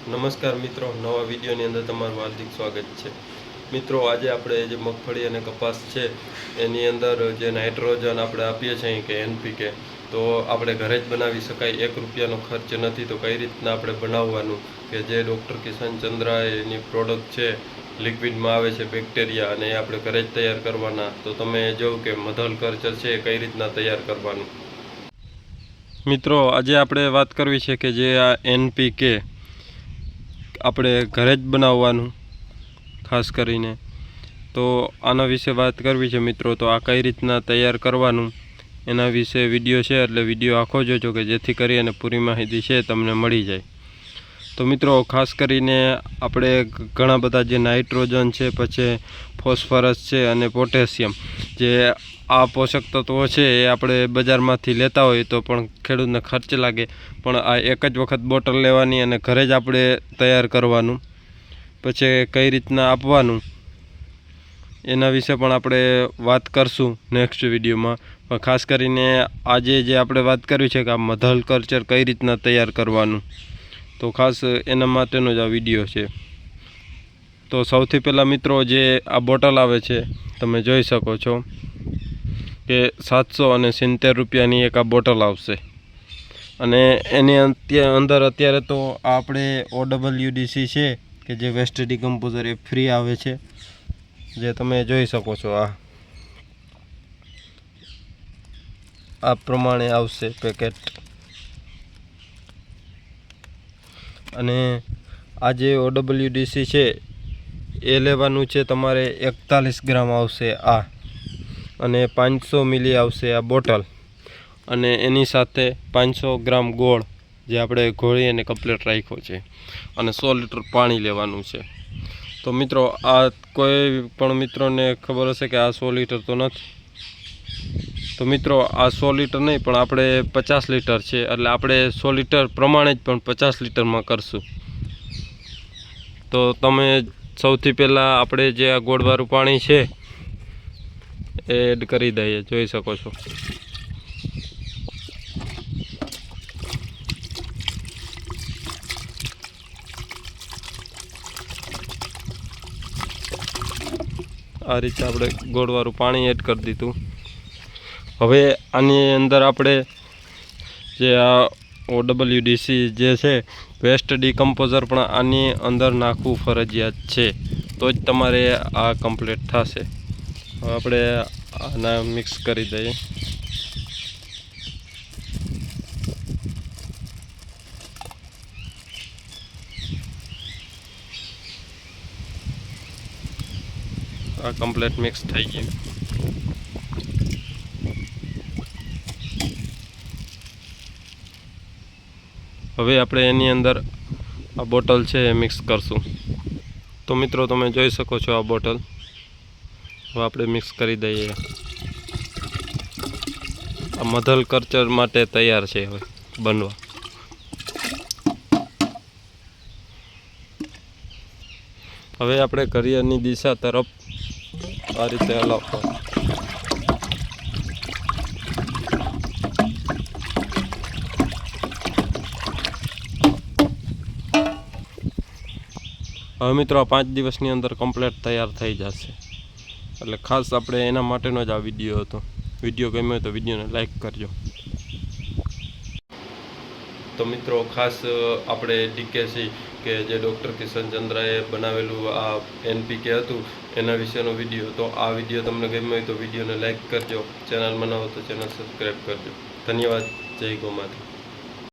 નમસ્કાર મિત્રો, નવા વિડીયોની અંદર તમારું હાર્દિક સ્વાગત છે। મિત્રો, આજે આપણે જે મગફળી અને કપાસ છે એની અંદર જે નાઇટ્રોજન આપણે આપીએ છીએ કે એનપીકે, તો આપણે ઘરે જ બનાવી શકાય, ₹1નો ખર્ચ નથી। તો કઈ રીતના આપણે બનાવવાનું કે જે ડૉક્ટર કિશન ચંદ્રા એની પ્રોડક્ટ છે, લિક્વિડમાં આવે છે બેક્ટેરિયા, અને એ આપણે ઘરે જ તૈયાર કરવાના। તો તમે જોવું કે મધલ કલ્ચર છે એ કઈ રીતના તૈયાર કરવાનું। મિત્રો, આજે આપણે વાત કરવી છે કે જે આ એનપીકે આપણે ઘરે જ બનાવવાનું ખાસ કરીને, તો આના વિશે વાત કરવી છે મિત્રો। તો આ કઈ રીતના તૈયાર કરવાનું એના વિશે વિડીયો છે, એટલે વિડીયો આખો જોજો કે જેથી કરી અને પૂરી માહિતી છે તમને મળી જાય। તો મિત્રો, ખાસ કરીને આપણે ઘણા બધા જે નાઇટ્રોજન છે, પછી ફોસ્ફરસ છે અને પોટેશિયમ, જે આ પોષક તત્વો છે એ આપણે બજારમાંથી લેતા હોય તો પણ ખેડૂતને ખર્ચ લાગે, પણ આ એક જ વખત બોટલ લેવાની અને ઘરે જ આપણે તૈયાર કરવાનું। પછી કઈ રીતના આપવાનું એના વિશે પણ આપણે વાત કરશું નેક્સ્ટ વિડીયોમાં। પણ ખાસ કરીને આજે જે આપણે વાત કરવી છે કે આ મધલ કલ્ચર કઈ રીતના તૈયાર કરવાનું, તો ખાસ એના માટેનો જ આ વિડીયો છે। તો સૌથી પહેલાં મિત્રો, જે આ બોટલ આવે છે તમે જોઈ શકો છો કે ₹770ની એક આ બોટલ આવશે, અને એની અંદર અત્યારે તો આપણે OWDC છે કે જે વેસ્ટ ડિકમ્પોઝર એ ફ્રી આવે છે, જે તમે જોઈ શકો છો। આ પ્રમાણે આવશે પેકેટ, અને આ જે OWDC છે એ લેવાનું છે તમારે 41 ગ્રામ આવશે આ, અને 500 મિલી આવશે આ બોટલ, અને એની સાથે 500 ગ્રામ ગોળ જે આપણે ઘોળી અને કમ્પ્લીટ રાખ્યો છે, અને 100 લીટર પાણી લેવાનું છે। તો મિત્રો, આ કોઈ પણ મિત્રોને ખબર હશે કે આ 100 લીટર તો નથી, તો મિત્રો આ 100 લીટર નહીં પણ આપણે 50 લીટર છે, એટલે આપણે 100 લીટર પ્રમાણે જ પણ 50 લીટરમાં કરશું। તો તમે સૌથી પહેલાં આપણે જે આ ગોળવાળું પાણી છે એ એડ કરી દઈએ, જોઈ શકો છો। આ રીતે આપણે ગોળવાળું પાણી એડ કરી દીધું। હવે આની અંદર આપણે જે આ OWDC જે છે વેસ્ટ ડિકમ્પોઝર પણ આની અંદર નાખવું ફરજિયાત છે, તો જ તમારે આ કમ્પ્લીટ થશે। હવે આપણે આના મિક્સ કરી દઈએ। આ કમ્પ્લીટ મિક્સ થઈ ગયું। હવે આપણે એની અંદર આ બોટલ છે એ મિક્સ કરશું। તો મિત્રો, તમે જોઈ શકો છો આ બોટલ હવે આપણે મિક્સ કરી દઈએ। આ મધલ કલ્ચર માટે તૈયાર છે હવે બનવા। હવે આપણે ઘડિયાળની દિશા તરફ આ રીતે હલાવવા। હવે મિત્રો, આ 5 દિવસની અંદર કમ્પ્લીટ તૈયાર થઈ જશે, એટલે ખાસ આપણે એના માટેનો જ આ વિડીયો હતો। વિડીયો ગમ્યો હોય તો વિડીયોને લાઈક કરજો। તો મિત્રો, ખાસ આપણે ડીકેસી કે જે ડૉક્ટર કિશન ચંદ્રાએ બનાવેલું આ એનપીકે હતું એના વિશેનો વિડીયો, તો આ વિડીયો તમને ગમ્યો હોય તો વિડીયોને લાઈક કરજો, ચેનલ બનાવો તો ચેનલ સબસ્ક્રાઈબ કરજો। ધન્યવાદ। જય ગૌ માતા।